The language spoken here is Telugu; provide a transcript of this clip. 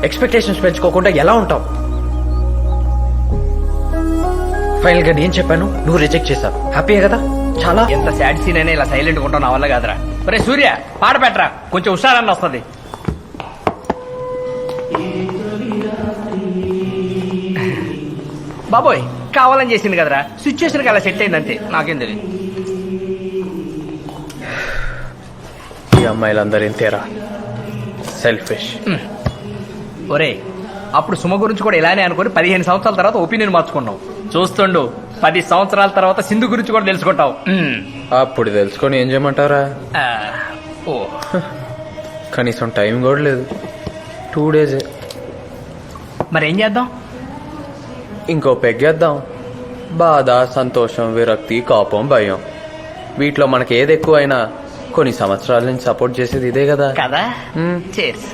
ఎక్స్పెక్టేషన్స్ పెంచుకోకుండా ఎలా ఉంటావు? ఫైనల్ గా నేను చెప్పాను, నువ్వు రిజెక్ట్ చేశావు. హ్యాపీయే కదా? చాలా. ఎంత సాడ్ సీన్ అయినా ఇలా సైలెంట్ గా ఉంటావు నా వల్ల కాదురా. ఒరే సూర్య, పాట పెట్టరా, కొంచెం హుషారన్న వస్తుంది. బాబోయ్, కావాలని చేసింది కదరా, సిచ్యువేషన్ అలా సెట్ అయిందంతే, నాకేం తెలియదు. ఈ అమ్మాయిలందరూ ఇంతేరా, సెల్ఫిష్. ఒరే, అప్పుడు సుమ గురించి కూడా ఇలానే అనుకుని 15 సంవత్సరాల తర్వాత ఒపీనియన్ మార్చుకున్నావు. చూస్తుండు, 10 సంవత్సరాల తర్వాత సింధు గురించి కూడా తెలుసుకుంటావు. అప్పుడు తెలుసుకొని ఏం చేయమంటారా? ఓ కనీసం టైం కూడా లేదు, 2 days. మరి ఏం చేద్దాం? ఇంకో పెగ్గేద్దాం. బాధ, సంతోషం, విరక్తి, కోపం, భయం, వీటిలో మనకి ఏది ఎక్కువైనా కొన్ని సంవత్సరాల నుంచి సపోర్ట్ చేసేది ఇదే కదా. కదా. చేర్స్.